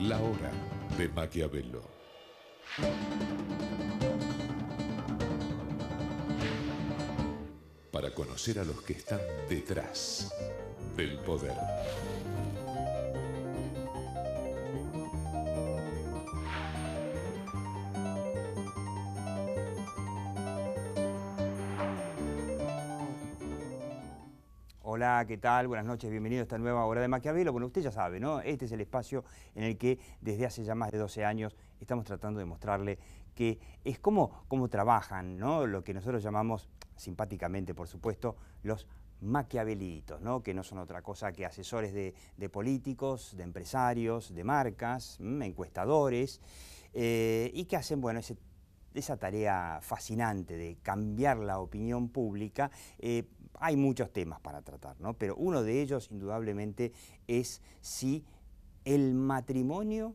La hora de Maquiavelo. Para conocer a los que están detrás del poder. Hola, ¿qué tal? Buenas noches, bienvenido a esta nueva hora de Maquiavelo. Bueno, usted ya sabe, ¿no? Este es el espacio en el que desde hace ya más de 12 años estamos tratando de mostrarle que es cómo trabajan, ¿no? Lo que nosotros llamamos, simpáticamente por supuesto, los maquiavelitos, ¿no? Que no son otra cosa que asesores de políticos, de empresarios, de marcas, encuestadores, y que hacen, bueno, esa tarea fascinante de cambiar la opinión pública. Hay muchos temas para tratar, ¿no? Pero uno de ellos, indudablemente, es si el matrimonio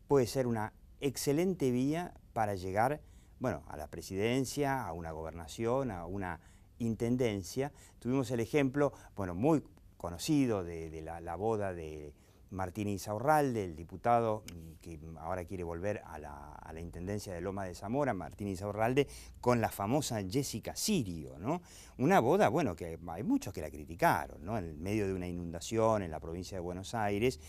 puede ser una excelente vía para llegar, bueno, a la presidencia, a una gobernación, a una intendencia. Tuvimos el ejemplo, bueno, muy conocido de la boda de Martín Insaurralde, el diputado que ahora quiere volver a la intendencia de Loma de Zamora, Martín Insaurralde, con la famosa Jessica Sirio, ¿no? Una boda, bueno, que hay muchos que la criticaron, ¿no? En medio de una inundación en la provincia de Buenos Aires,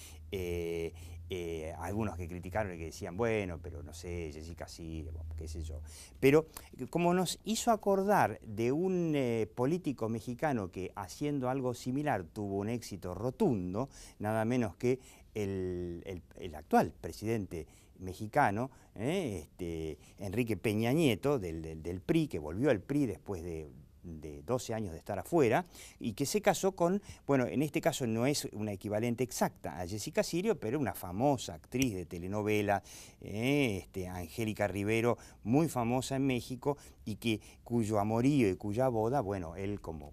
algunos que criticaron y que decían, bueno, pero no sé, Jessica Sirio, qué sé yo. Pero como nos hizo acordar de un político mexicano que haciendo algo similar tuvo un éxito rotundo, nada menos que el actual presidente mexicano, Enrique Peña Nieto, del PRI, que volvió al PRI después de 12 años de estar afuera, y que se casó con, bueno, en este caso no es una equivalente exacta a Jessica Sirio, pero una famosa actriz de telenovela, Angélica Rivero, muy famosa en México, y cuyo amorío y cuya boda, bueno, él como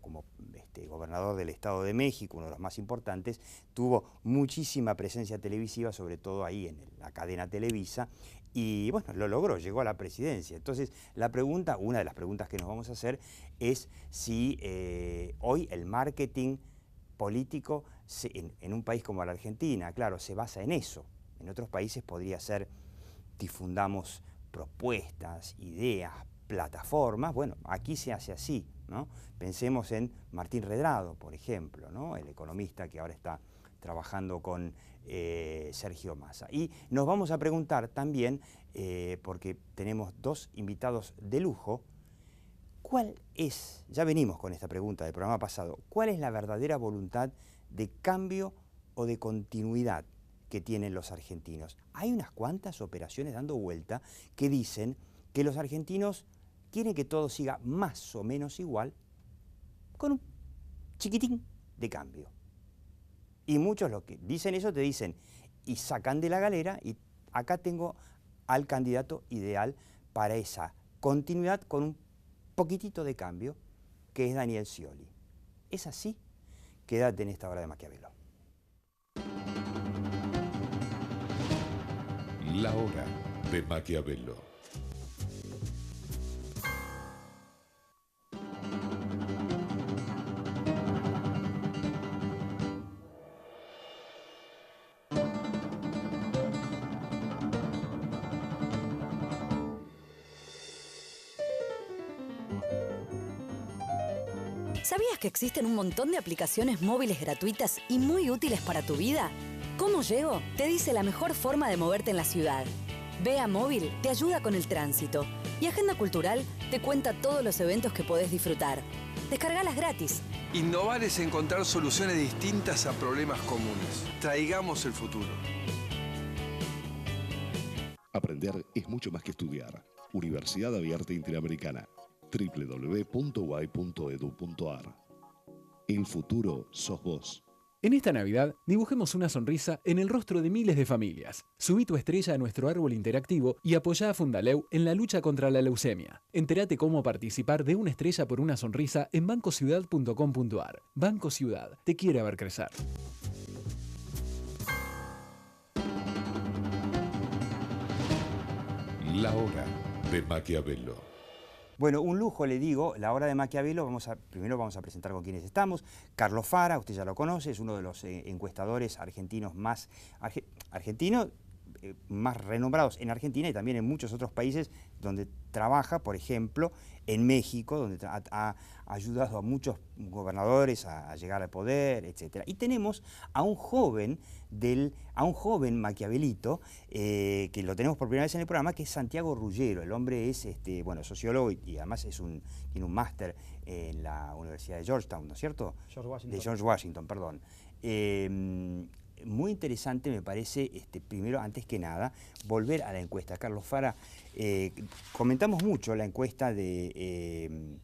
gobernador del Estado de México, uno de los más importantes, tuvo muchísima presencia televisiva, sobre todo ahí en la cadena Televisa, y bueno, lo logró, llegó a la presidencia. Entonces, una de las preguntas que nos vamos a hacer es si hoy el marketing político en un país como la Argentina, claro, se basa en eso. En otros países podría ser, difundamos propuestas, ideas, plataformas. Bueno, aquí se hace así, ¿no? Pensemos en Martín Redrado, por ejemplo, ¿no? El economista que ahora está trabajando con Sergio Massa. Y nos vamos a preguntar también, porque tenemos dos invitados de lujo, ¿cuál es, ya venimos con esta pregunta del programa pasado, cuál es la verdadera voluntad de cambio o de continuidad que tienen los argentinos? Hay unas cuantas operaciones dando vuelta que dicen que los argentinos quieren que todo siga más o menos igual, con un chiquitín de cambio. Y muchos los que dicen eso te dicen, y sacan de la galera, y acá tengo al candidato ideal para esa continuidad con un poquitito de cambio, que es Daniel Scioli. ¿Es así? Quédate en esta hora de Maquiavelo. La hora de Maquiavelo. ¿Sabías que existen un montón de aplicaciones móviles gratuitas y muy útiles para tu vida? ¿Cómo llego? Te dice la mejor forma de moverte en la ciudad. Vea Móvil te ayuda con el tránsito. Y Agenda Cultural te cuenta todos los eventos que podés disfrutar. Descargalas gratis. Innovar es encontrar soluciones distintas a problemas comunes. Traigamos el futuro. Aprender es mucho más que estudiar. Universidad Abierta Interamericana. www.uai.edu.ar. El futuro sos vos. En esta Navidad, dibujemos una sonrisa en el rostro de miles de familias. Subí tu estrella a nuestro árbol interactivo y apoyá a Fundaleu en la lucha contra la leucemia. Entérate cómo participar de una estrella por una sonrisa en bancociudad.com.ar. Banco Ciudad, te quiere ver crecer. La hora de Maquiavelo. Bueno, un lujo, le digo, la hora de Maquiavelo, primero vamos a presentar con quienes estamos. Carlos Fara, usted ya lo conoce, es uno de los encuestadores argentinos más renombrados en Argentina y también en muchos otros países donde trabaja, por ejemplo, en México, donde ha ayudado a muchos gobernadores a llegar al poder, etc. Y tenemos a un joven maquiavelito, que lo tenemos por primera vez en el programa, que es Santiago Ruggiero. El hombre es sociólogo y además tiene un máster en la Universidad de Georgetown, ¿no es cierto? De George Washington, perdón. Muy interesante me parece, primero, antes que nada, volver a la encuesta. Carlos Fara, comentamos mucho la encuesta de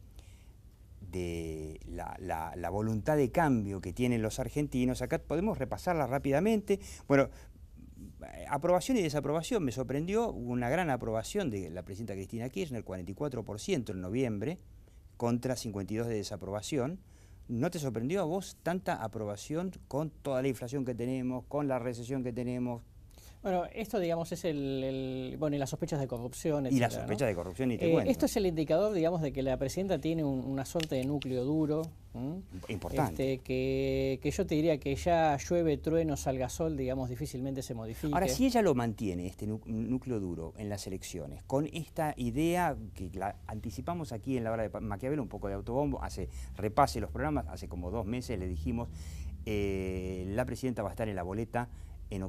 la voluntad de cambio que tienen los argentinos. Acá podemos repasarla rápidamente. Bueno, aprobación y desaprobación, me sorprendió, hubo una gran aprobación de la presidenta Cristina Kirchner, 44% en noviembre, contra 52% de desaprobación. ¿No te sorprendió a vos tanta aprobación con toda la inflación que tenemos, con la recesión que tenemos? Bueno, esto, digamos, es y las sospechas de corrupción, etcétera, y las sospechas de corrupción, ni te cuento. Esto es el indicador, digamos, de que la presidenta tiene una suerte de núcleo duro. Importante. Que yo te diría que ya llueve, trueno, salga sol, digamos, difícilmente se modifique. Ahora, si ella lo mantiene, este núcleo duro, en las elecciones, con esta idea que la anticipamos aquí en la hora de Maquiavelo, un poco de autobombo, repase los programas, hace como 2 meses le dijimos, la presidenta va a estar en la boleta en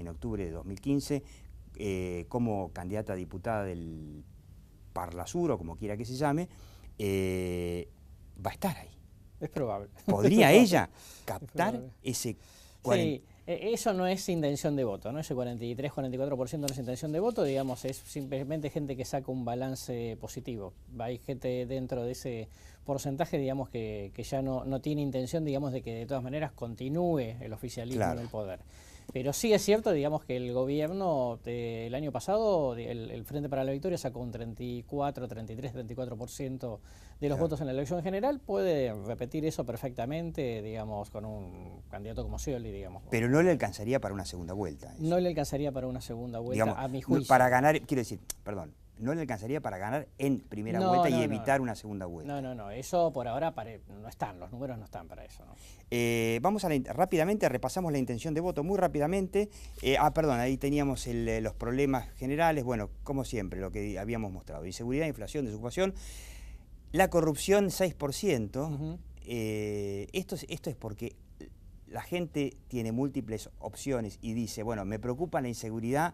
octubre de 2015 como candidata a diputada del Parlasur, o como quiera que se llame, va a estar ahí. Es probable. ¿Podría ella captar ese 40? Sí, eso no es intención de voto, ¿no? Ese 43-44% no es intención de voto, digamos, es simplemente gente que saca un balance positivo. Hay gente dentro de ese porcentaje, digamos, que ya no tiene intención, digamos, de que de todas maneras continúe el oficialismo en el poder. Pero sí es cierto, digamos, que el gobierno el año pasado, el Frente para la Victoria sacó un 34, 33, 34% de los votos en la elección general. Puede repetir eso perfectamente, digamos, con un candidato como Scioli, digamos. Pero no le alcanzaría para una segunda vuelta. Eso. No le alcanzaría para una segunda vuelta, digamos, a mi juicio. Para ganar, quiero decir, perdón, no le alcanzaría para ganar en primera vuelta y evitar una segunda vuelta. No, eso por ahora no están, los números no están para eso, ¿no? Vamos rápidamente, repasamos la intención de voto muy rápidamente. Perdón, ahí teníamos los problemas generales, bueno, como siempre, lo que habíamos mostrado. Inseguridad, inflación, desocupación. La corrupción, 6%. Esto es porque la gente tiene múltiples opciones y dice, bueno, me preocupa la inseguridad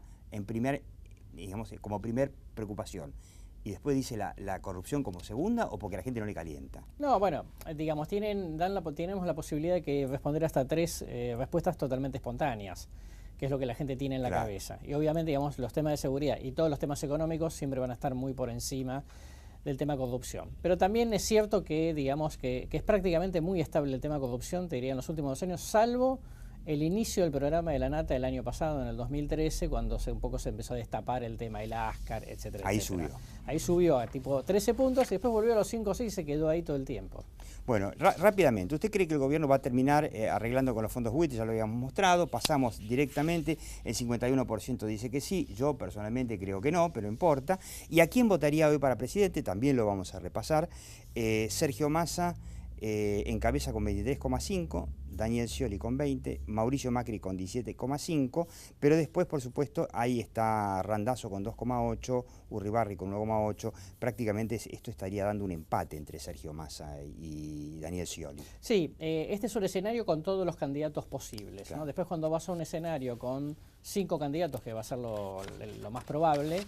como primer preocupación. Y después dice la corrupción como segunda, o porque a la gente no le calienta. No, bueno, digamos, tenemos la posibilidad de que responder hasta 3 respuestas totalmente espontáneas, que es lo que la gente tiene en la cabeza. Y obviamente, digamos, los temas de seguridad y todos los temas económicos siempre van a estar muy por encima del tema corrupción. Pero también es cierto que, digamos, que es prácticamente muy estable el tema corrupción, te diría, en los últimos 2 años, salvo el inicio del programa de la Nata el año pasado, en el 2013, cuando un poco se empezó a destapar el tema del Ascar, etcétera. Ahí subió. Ahí subió a tipo 13 puntos y después volvió a los 5 o 6 y se quedó ahí todo el tiempo. Bueno, rápidamente, ¿usted cree que el gobierno va a terminar arreglando con los fondos buitres? Ya lo habíamos mostrado, pasamos directamente, el 51% dice que sí, yo personalmente creo que no, pero no importa. ¿Y a quién votaría hoy para presidente? También lo vamos a repasar. Sergio Massa encabeza con 23,5%, Daniel Scioli con 20%, Mauricio Macri con 17,5%, pero después, por supuesto, ahí está Randazzo con 2,8%, Urribarri con 1,8%, prácticamente esto estaría dando un empate entre Sergio Massa y Daniel Scioli. Sí, este es un escenario con todos los candidatos posibles, claro, ¿no? Después, cuando vas a un escenario con 5 candidatos, que va a ser lo más probable,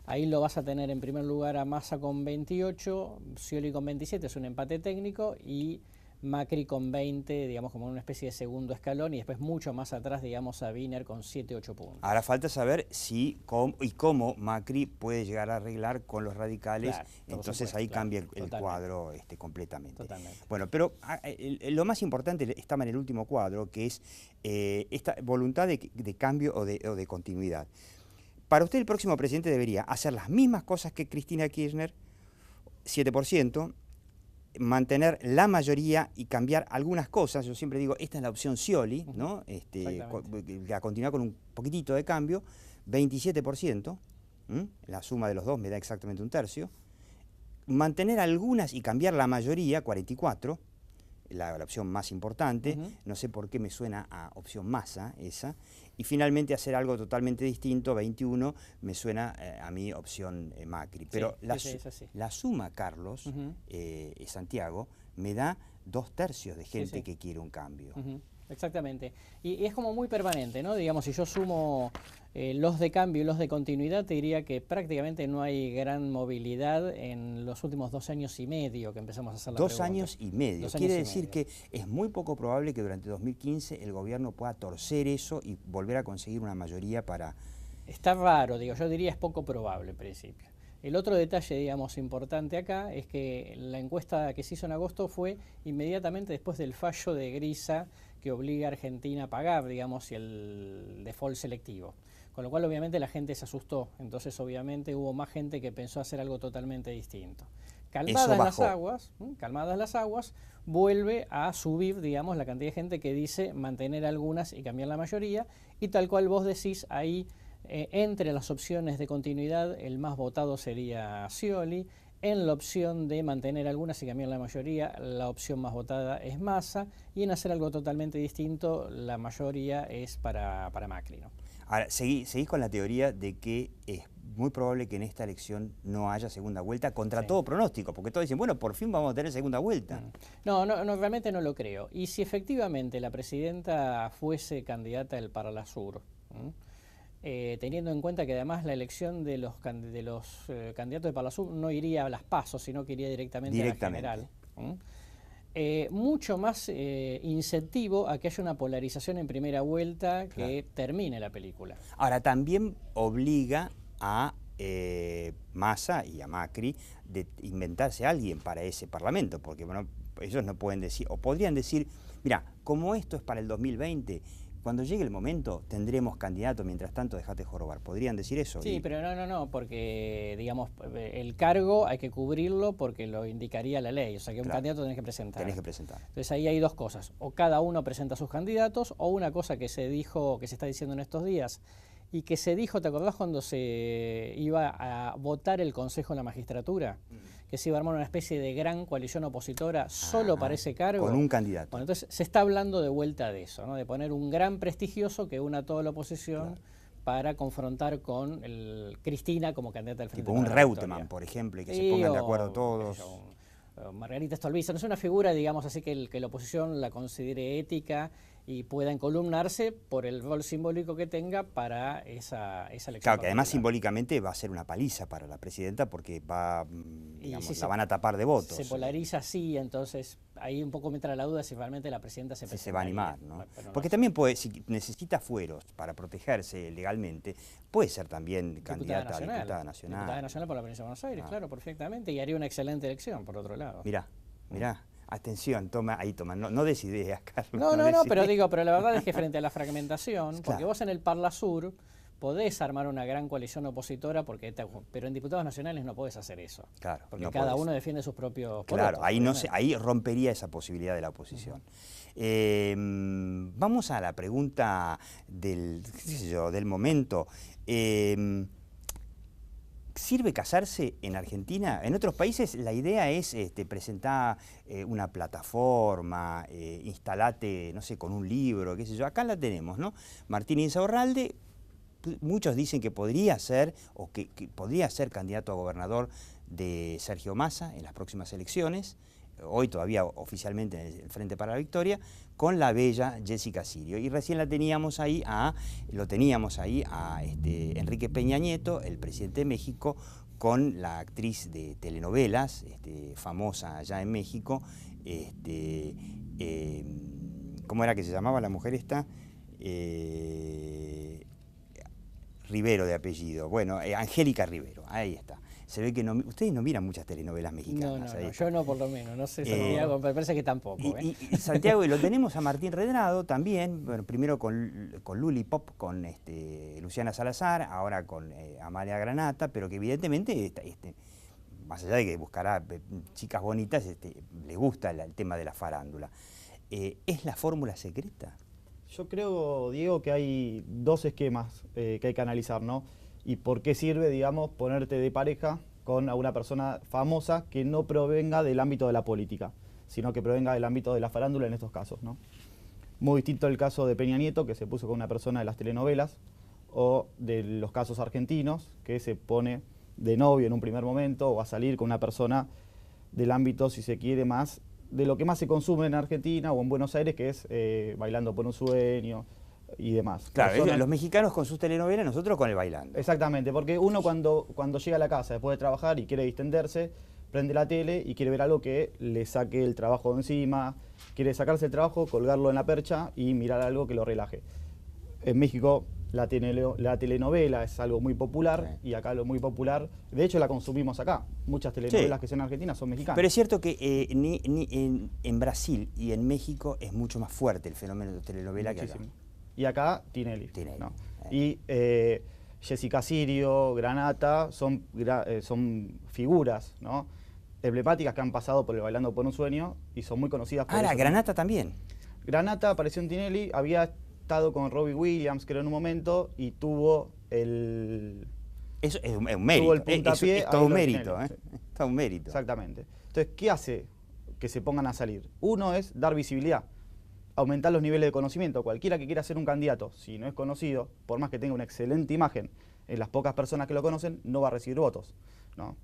ahí lo vas a tener en primer lugar a Massa con 28, Scioli con 27, es un empate técnico, y Macri con 20, digamos, como una especie de segundo escalón, y después mucho más atrás, digamos, a Wiener con 7-8 puntos. Ahora falta saber cómo Macri puede llegar a arreglar con los radicales, claro, entonces ahí cambia el cuadro completamente. Totalmente. Bueno, pero lo más importante estaba en el último cuadro, que es esta voluntad de cambio o de continuidad. Para usted el próximo presidente debería hacer las mismas cosas que Cristina Kirchner, 7%, mantener la mayoría y cambiar algunas cosas. Yo siempre digo, esta es la opción Scioli, ¿no? A continuar con un poquitito de cambio, 27%, la suma de los dos me da exactamente un tercio. mantener algunas y cambiar la mayoría, 44, la opción más importante, no sé por qué me suena a opción Massa esa, y finalmente hacer algo totalmente distinto, 21, me suena a mí opción Macri. Pero la suma, Carlos, Santiago, me da 2/3 de gente que quiere un cambio. Exactamente. Y es como muy permanente, ¿no? Digamos, si yo sumo los de cambio y los de continuidad, te diría que prácticamente no hay gran movilidad en los últimos 2 años y medio que empezamos a hacer la pregunta. 2 años y medio. Quiere decir que es muy poco probable que durante 2015 el gobierno pueda torcer eso y volver a conseguir una mayoría para... Está raro, digo, yo diría es poco probable en principio. El otro detalle, digamos, importante acá es que la encuesta que se hizo en agosto fue inmediatamente después del fallo de Grisa que obliga a Argentina a pagar, digamos, el default selectivo. Con lo cual, obviamente, la gente se asustó. Entonces, obviamente, hubo más gente que pensó hacer algo totalmente distinto. Calmadas las aguas, vuelve a subir, digamos, la cantidad de gente que dice mantener algunas y cambiar la mayoría. Y tal cual vos decís, ahí, entre las opciones de continuidad, el más votado sería Scioli. En la opción de mantener algunas y cambiar la mayoría, la opción más votada es Massa, y en hacer algo totalmente distinto, la mayoría es para Macri, ¿no? Ahora, seguís con la teoría de que es muy probable que en esta elección no haya segunda vuelta contra todo pronóstico, porque todos dicen, bueno, por fin vamos a tener segunda vuelta. No, realmente no lo creo. Y si efectivamente la presidenta fuese candidata del Parlasur, teniendo en cuenta que además la elección de los candidatos de Parlasur no iría a las PASO, sino que iría directamente. A la general. Mucho más incentivo a que haya una polarización en primera vuelta que termine la película. Ahora, también obliga a Massa y a Macri de inventarse a alguien para ese Parlamento, porque bueno, ellos no pueden decir, o podrían decir, mira, como esto es para el 2020, cuando llegue el momento tendremos candidato, mientras tanto dejate jorobar. ¿Podrían decir eso? Sí, pero no, porque digamos, el cargo hay que cubrirlo porque lo indicaría la ley, o sea que un candidato tenés que presentar. Entonces ahí hay dos cosas, o cada uno presenta sus candidatos, o una cosa que se dijo, que se está diciendo en estos días, y que se dijo, ¿te acordás cuando se iba a votar el Consejo de la Magistratura? Que se iba a armar una especie de gran coalición opositora solo para ese cargo. Con un candidato. Bueno, entonces se está hablando de vuelta de eso, ¿no? De poner un gran prestigioso que una toda la oposición para confrontar con Cristina como candidata del Frente. Tipo un Reutemann, por ejemplo, y que se pongan de acuerdo todos. Margarita Stolbizer, no es una figura, digamos así, que la oposición la considere ética y pueda encolumnarse por el rol simbólico que tenga para esa elección. Claro, que además simbólicamente va a ser una paliza para la presidenta porque la van a tapar de votos. Se polariza así, entonces ahí un poco me entra la duda si realmente la presidenta se va a animar, ¿no? Porque también puede, si necesita fueros para protegerse legalmente, puede ser también candidata a diputada nacional. Diputada nacional por la provincia de Buenos Aires, claro, perfectamente, y haría una excelente elección, por otro lado. Mirá. Atención, toma, no des ideas, Carlos. No, pero la verdad es que frente a la fragmentación, porque vos en el Parlasur podés armar una gran coalición opositora, pero en diputados nacionales no podés hacer eso. Claro. Porque cada uno defiende sus propios porotos. Claro, ahí rompería esa posibilidad de la oposición. Vamos a la pregunta del momento. ¿Sirve casarse en Argentina? En otros países la idea es presentar una plataforma, instalate, no sé, con un libro, qué sé yo. Acá la tenemos, ¿no? Martín Insaurralde, muchos dicen que podría ser, o que podría ser candidato a gobernador de Sergio Massa en las próximas elecciones, hoy todavía oficialmente en el Frente para la Victoria, con la bella Jessica Sirio. Y recién lo teníamos ahí a Enrique Peña Nieto, el presidente de México, con la actriz de telenovelas, famosa allá en México, ¿cómo era que se llamaba la mujer esta? Rivero de apellido, bueno, Angélica Rivero, ahí está. Se ve que ustedes no miran muchas telenovelas mexicanas. No, yo no por lo menos, no sé, Santiago, me parece que tampoco. Y Santiago, y lo tenemos a Martín Redrado también, bueno, primero con Luli Pop, con Luciana Salazar, ahora con Amalia Granata, pero que evidentemente, más allá de que buscará chicas bonitas, le gusta el tema de la farándula. ¿Es la fórmula secreta? Yo creo, Diego, que hay dos esquemas que hay que analizar, ¿no? Y por qué sirve, digamos, ponerte de pareja con alguna persona famosa que no provenga del ámbito de la política, sino que provenga del ámbito de la farándula en estos casos, ¿no? Muy distinto el caso de Peña Nieto, que se puso con una persona de las telenovelas, o de los casos argentinos, que se pone de novio en un primer momento o a salir con una persona del ámbito, si se quiere, más de lo que más se consume en Argentina o en Buenos Aires, que es Bailando por un Sueño y demás. Claro, los mexicanos con sus telenovelas, nosotros con el bailando. Exactamente, porque uno cuando llega a la casa después de trabajar y quiere distenderse, prende la tele y quiere ver algo que le saque el trabajo de encima, quiere sacarse el trabajo, colgarlo en la percha y mirar algo que lo relaje. En México la telenovela es algo muy popular, sí, y acá lo muy popular, de hecho la consumimos acá. Muchas telenovelas, sí, que son argentinas son mexicanas. Pero es cierto que en Brasil y en México es mucho más fuerte el fenómeno de telenovela que acá. Y acá Tinelli. ¿No? Y Jessica Sirio, Granata, son figuras, ¿no?, emblemáticas que han pasado por el Bailando por un Sueño y son muy conocidas por eso. Granata también. Granata apareció en Tinelli, había estado con Robbie Williams, creo, en un momento, y tuvo el... Eso es un mérito. Tuvo el puntapié. Es todo un mérito, ¿eh? Es todo un mérito. Exactamente. Entonces, ¿qué hace que se pongan a salir? Uno es dar visibilidad, aumentar los niveles de conocimiento. Cualquiera que quiera ser un candidato, si no es conocido, por más que tenga una excelente imagen, en las pocas personas que lo conocen, no va a recibir votos, ¿no?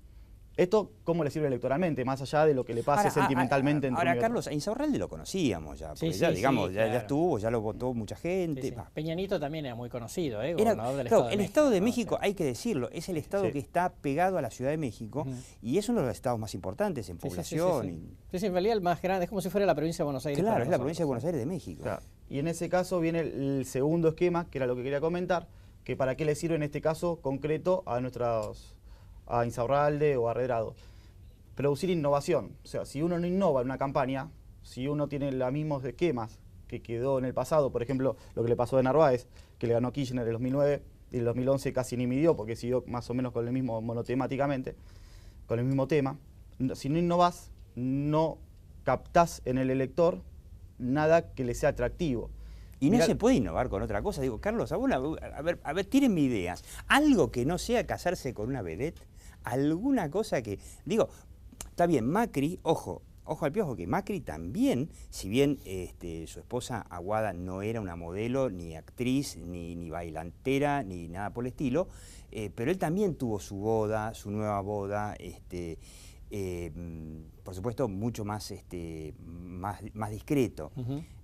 ¿Esto cómo le sirve electoralmente, más allá de lo que le pase sentimentalmente entre Ahora, Carlos, a Insaurralde lo conocíamos ya, porque ya estuvo, ya lo votó mucha gente. Sí, sí. Peña Nieto también era muy conocido, gobernador del Estado de México. El Estado de México, hay que decirlo, es el Estado que está pegado a la Ciudad de México, y es uno de los estados más importantes en población. Sí, en realidad el más grande, es como si fuera la provincia de Buenos Aires. Claro, es la provincia de Buenos Aires de México. Claro. Y en ese caso viene el segundo esquema, que era lo que quería comentar, que para qué le sirve en este caso concreto a Insaurralde o a Redrado. Producir innovación. O sea, si uno no innova en una campaña, si uno tiene los mismos esquemas que quedó en el pasado, por ejemplo, lo que le pasó a Narváez, que le ganó Kirchner en el 2009 y en el 2011 casi ni midió porque siguió más o menos con el mismo monotemáticamente, con el mismo tema. Si no innovás, no captás en el elector nada que le sea atractivo. Y no se puede innovar con otra cosa. Digo, Carlos, a ver, tírenme ideas. Algo que no sea casarse con una vedette, alguna cosa que... Digo, está bien, Macri, ojo al piojo, que Macri también, si bien su esposa Aguada no era una modelo, ni actriz, ni bailantera, ni nada por el estilo, pero él también tuvo su boda, su nueva boda, por supuesto mucho más, más discreto.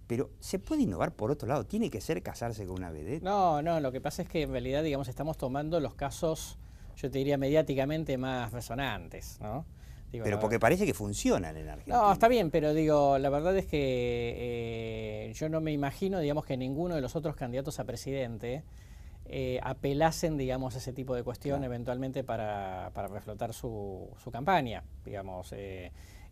Pero ¿se puede innovar por otro lado? ¿Tiene que ser casarse con una vedette? No, lo que pasa es que en realidad, digamos, estamos tomando los casos, yo te diría, mediáticamente más resonantes, ¿no? Digo, pero porque parece que funcionan en Argentina. No, está bien, pero digo, la verdad es que yo no me imagino, digamos, que ninguno de los otros candidatos a presidente apelasen, digamos, a ese tipo de cuestión, claro, eventualmente para reflotar su campaña, digamos.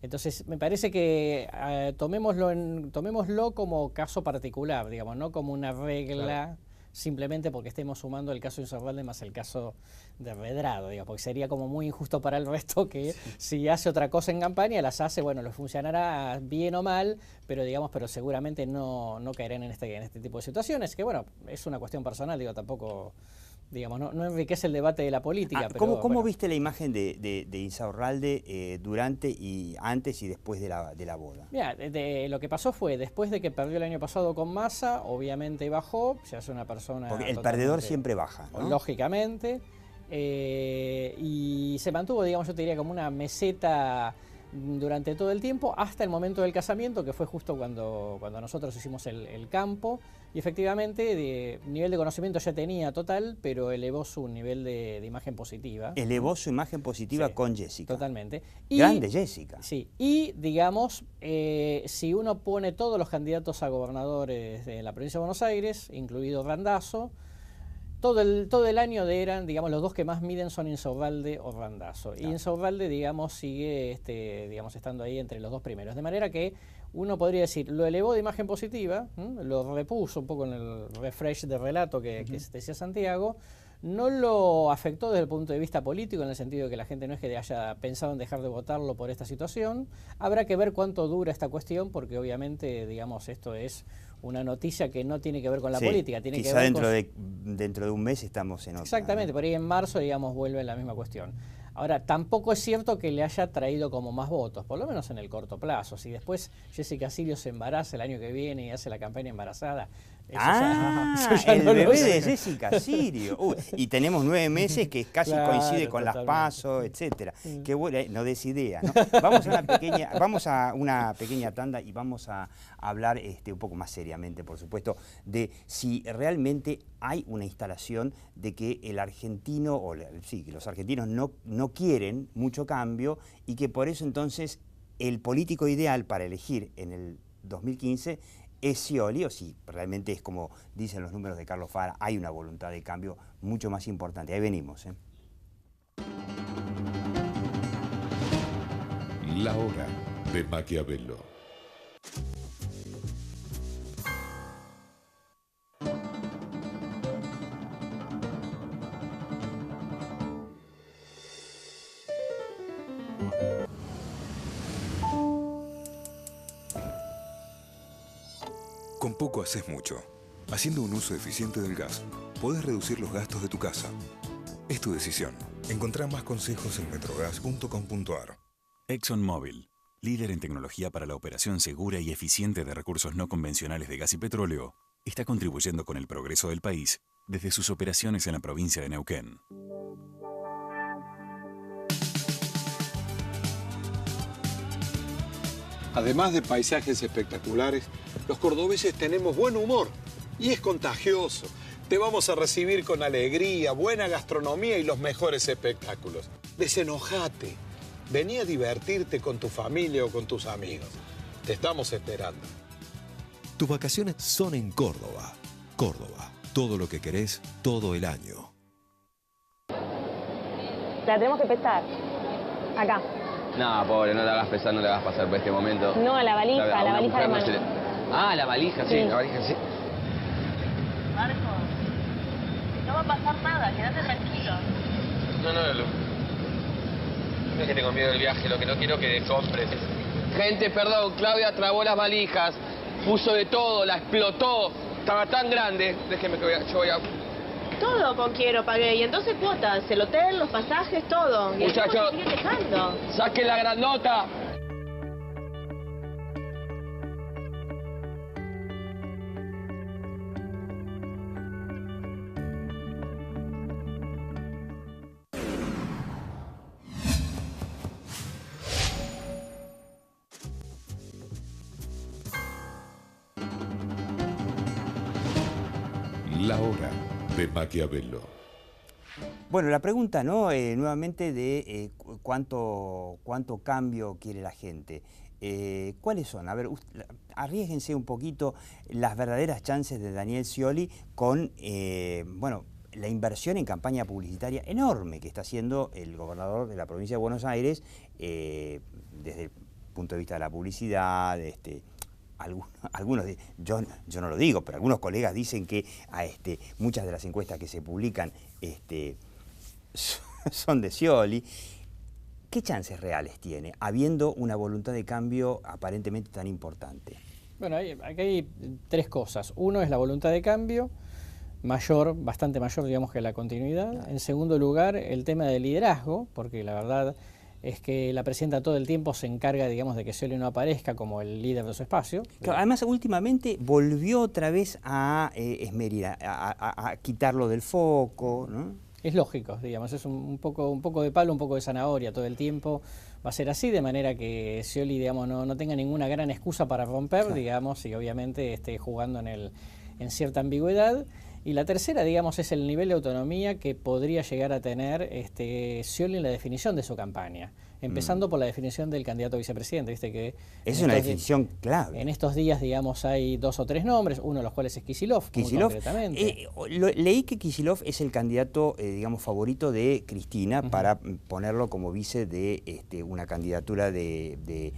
Entonces, me parece que tomémoslo como caso particular, digamos, no como una regla, claro, simplemente porque estemos sumando el caso de Insaurralde más el caso de Redrado, digamos, porque sería como muy injusto para el resto que si hace otra cosa en campaña, las hace, bueno, les funcionará bien o mal, pero digamos, pero seguramente no caerán en este tipo de situaciones, que bueno, es una cuestión personal, digo, tampoco... Digamos, no enriquece el debate de la política. ¿Cómo bueno, viste la imagen de Insaurralde durante y antes y después de la boda? Mira, lo que pasó fue, después de que perdió el año pasado con Massa, obviamente bajó, se hace una persona... Porque el perdedor siempre baja, ¿no? Lógicamente, y se mantuvo, digamos, yo te diría como una meseta durante todo el tiempo, hasta el momento del casamiento, que fue justo cuando nosotros hicimos el campo, y efectivamente, nivel de conocimiento ya tenía total, pero elevó su nivel de imagen positiva. Elevó su imagen positiva, sí, con Jessica. Totalmente. Grande Jessica. Sí, y digamos, si uno pone todos los candidatos a gobernadores de la provincia de Buenos Aires, incluido Randazzo, todo el año eran, digamos, los dos que más miden son Insaurralde o Randazzo. Claro. Y Insaurralde, digamos, sigue digamos, estando ahí entre los dos primeros. De manera que uno podría decir, lo elevó de imagen positiva, lo repuso un poco en el refresh de relato que decía Santiago, no lo afectó desde el punto de vista político, en el sentido de que la gente no es que haya pensado en dejar de votarlo por esta situación. Habrá que ver cuánto dura esta cuestión, porque obviamente, digamos, esto es una noticia que no tiene que ver con la política. Tiene quizá que ver dentro de un mes estamos en otra. Exactamente, ¿no? Por ahí en marzo, digamos, vuelve la misma cuestión. Ahora, tampoco es cierto que le haya traído como más votos, por lo menos en el corto plazo. Si después Jessica Sirio se embaraza el año que viene y hace la campaña embarazada, eso ya el no lo bebé sé. de Jessica Sirio. Y tenemos 9 meses que casi Claro, coincide con las totalmente. PASO, etcétera. Qué bueno, no des idea, ¿no? Vamos a una pequeña tanda y vamos a hablar un poco más seriamente, por supuesto, de si realmente hay una instalación de que el argentino, que los argentinos no quieren mucho cambio y que por eso entonces el político ideal para elegir en el 2015 es Scioli, o si realmente es como dicen los números de Carlos Fara, hay una voluntad de cambio mucho más importante. Ahí venimos. La hora de Maquiavelo. Con poco haces mucho. Haciendo un uso eficiente del gas, podés reducir los gastos de tu casa. Es tu decisión. Encontrá más consejos en metrogas.com.ar. ExxonMobil, líder en tecnología para la operación segura y eficiente de recursos no convencionales de gas y petróleo, está contribuyendo con el progreso del país desde sus operaciones en la provincia de Neuquén. Además de paisajes espectaculares, los cordobeses tenemos buen humor y es contagioso. Te vamos a recibir con alegría, buena gastronomía y los mejores espectáculos. Desenojate. Vení a divertirte con tu familia o con tus amigos. Te estamos esperando. Tus vacaciones son en Córdoba. Córdoba, todo lo que querés todo el año. La tenemos que pesar. Acá. No, pobre, no la hagas pesar, no la hagas pasar por este momento. No, la valija, la valija de mano. Ah, la valija, sí, la valija, sí. Marco, no va a pasar nada, quédate tranquilo. No es que tengo miedo del viaje, lo que no quiero que compres. Gente, perdón, Claudia trabó las valijas, puso de todo, la explotó, estaba tan grande. Déjeme que yo voy a... Todo con quiero pagué, y entonces cuotas, el hotel, los pasajes, todo. Y Muchachos, sigue quejando. ¡Saque la grandota! La hora de Maquiavelo. Bueno, la pregunta, ¿no? Nuevamente de cuánto cambio quiere la gente. ¿Cuáles son? A ver, arriésguense un poquito las verdaderas chances de Daniel Scioli con, la inversión en campaña publicitaria enorme que está haciendo el gobernador de la provincia de Buenos Aires desde el punto de vista de la publicidad. Algunos, yo no lo digo, pero algunos colegas dicen que muchas de las encuestas que se publican son de Scioli. ¿Qué chances reales tiene, habiendo una voluntad de cambio aparentemente tan importante? Bueno, aquí hay tres cosas. Uno es la voluntad de cambio, bastante mayor, digamos, que la continuidad. En segundo lugar, el tema del liderazgo, porque la verdad es que la presidenta todo el tiempo se encarga, digamos, de que Scioli no aparezca como el líder de su espacio. Claro, además, últimamente volvió otra vez a esmerir, a quitarlo del foco, ¿no? Es lógico, digamos, es un poco de palo, un poco de zanahoria todo el tiempo. Va a ser así, de manera que Scioli, digamos, no tenga ninguna gran excusa para romper, claro, digamos, y obviamente esté jugando en cierta ambigüedad. Y la tercera, digamos, es el nivel de autonomía que podría llegar a tener Scioli en la definición de su campaña. Empezando por la definición del candidato a vicepresidente, ¿viste? Que es una definición clave. En estos días, digamos, hay 2 o 3 nombres, uno de los cuales es Kicillof, muy concretamente. Leí que Kicillof es el candidato, digamos, favorito de Cristina para ponerlo como vice de una candidatura del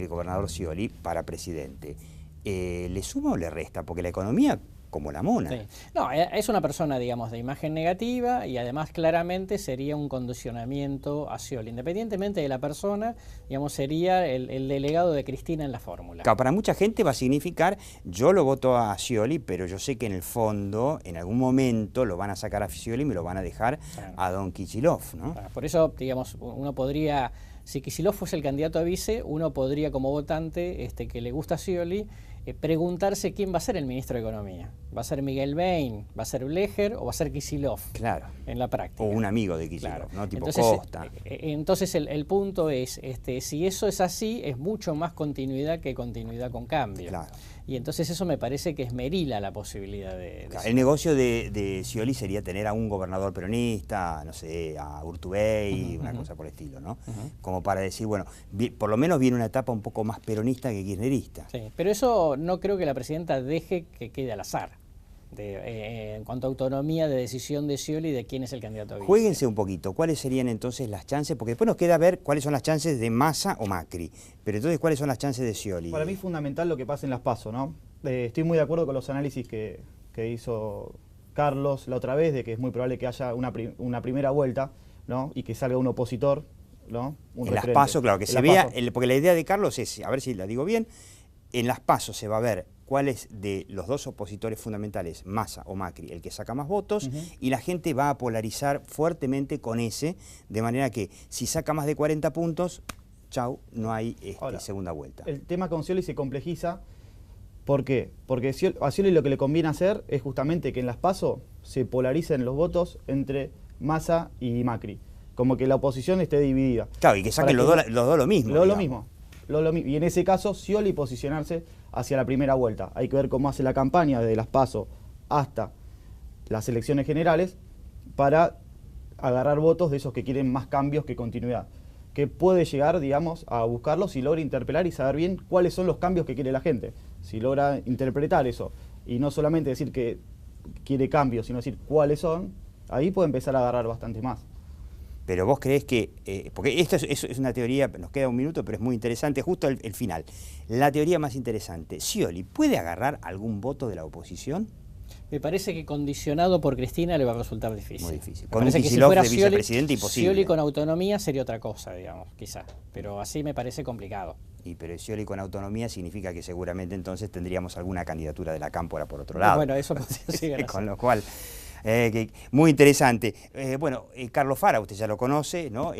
gobernador Scioli para presidente. ¿Le suma o le resta? Porque la economía como la mona. Sí. No, es una persona, digamos, de imagen negativa y además claramente sería un condicionamiento a Scioli. Independientemente de la persona, digamos, sería el delegado de Cristina en la fórmula. Claro, para mucha gente va a significar, yo lo voto a Scioli, pero yo sé que en el fondo, en algún momento, lo van a sacar a Scioli y me lo van a dejar a don Kicillof, ¿no? Por eso, digamos, uno podría, si Kicillof fuese el candidato a vice, uno podría como votante que le gusta a Scioli, preguntarse quién va a ser el ministro de Economía. ¿Va a ser Miguel Bain, va a ser Blecher o va a ser Kicillof? Claro. En la práctica. O un amigo de Kicillof, claro, ¿no? Tipo entonces, Costa. Entonces el punto es, si eso es así, es mucho más continuidad que continuidad con cambio. Claro. Y entonces eso me parece que esmerila la posibilidad de Claro, el negocio de Scioli sería tener a un gobernador peronista, no sé, a Urtubey, una cosa por el estilo, ¿no? Como para decir, bueno, por lo menos viene una etapa un poco más peronista que kirchnerista. Sí, pero eso no creo que la presidenta deje que quede al azar. En cuanto a autonomía de decisión de Scioli de quién es el candidato a vice. Juéguense un poquito, ¿cuáles serían entonces las chances? Porque después nos queda ver cuáles son las chances de Massa o Macri, pero entonces ¿cuáles son las chances de Scioli? Para mí es fundamental lo que pasa en las PASO, ¿no? Estoy muy de acuerdo con los análisis que hizo Carlos la otra vez, de que es muy probable que haya una primera vuelta, ¿no? Y que salga un opositor, ¿no? Un en las referente. PASO, claro, que se vea, porque la idea de Carlos es, a ver si la digo bien, en las PASO se va a ver cuáles de los dos opositores fundamentales, Massa o Macri, el que saca más votos, y la gente va a polarizar fuertemente con ese, de manera que si saca más de 40 puntos, chau, no hay Ahora, segunda vuelta. El tema con Scioli se complejiza. ¿Por qué? Porque a Scioli lo que le conviene hacer es justamente que en las PASO se polaricen los votos entre Massa y Macri. Como que la oposición esté dividida. Claro, y que saquen los dos lo mismo. Lo mismo. Y en ese caso, Scioli posicionarse hacia la primera vuelta. Hay que ver cómo hace la campaña desde las PASO hasta las elecciones generales para agarrar votos de esos que quieren más cambios que continuidad. Que puede llegar, digamos, a buscarlos si logra interpelar y saber bien cuáles son los cambios que quiere la gente. Si logra interpretar eso y no solamente decir que quiere cambios, sino decir cuáles son, ahí puede empezar a agarrar bastante más. Pero vos creés que, porque esto es una teoría, nos queda un minuto, pero es muy interesante, justo el final. La teoría más interesante, ¿Scioli puede agarrar algún voto de la oposición? Me parece que condicionado por Cristina le va a resultar difícil. Muy difícil. Con un Kicillof de vicepresidente imposible. Scioli con autonomía sería otra cosa, digamos, quizás. Pero así me parece complicado. Pero Scioli con autonomía significa que seguramente entonces tendríamos alguna candidatura de la Cámpora por otro lado. Bueno, eso podría ser. Con lo cual... muy interesante. Carlos Fara, usted ya lo conoce, ¿no?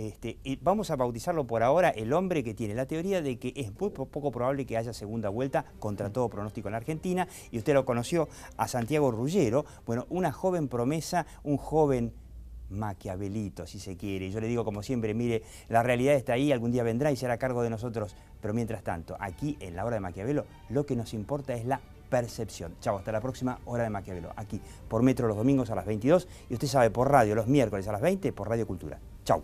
Vamos a bautizarlo por ahora el hombre que tiene la teoría de que es muy poco probable que haya segunda vuelta contra todo pronóstico en la Argentina, y usted lo conoció a Santiago Ruggiero, bueno, una joven promesa, un joven Maquiavelito, si se quiere. Yo le digo, como siempre, mire, la realidad está ahí, algún día vendrá y será a cargo de nosotros, pero mientras tanto, aquí en la Hora de Maquiavelo, lo que nos importa es la percepción. Chau, hasta la próxima Hora de Maquiavelo, aquí por Metro los domingos a las 22, y usted sabe, por radio los miércoles a las 20, por Radio Cultura. Chau.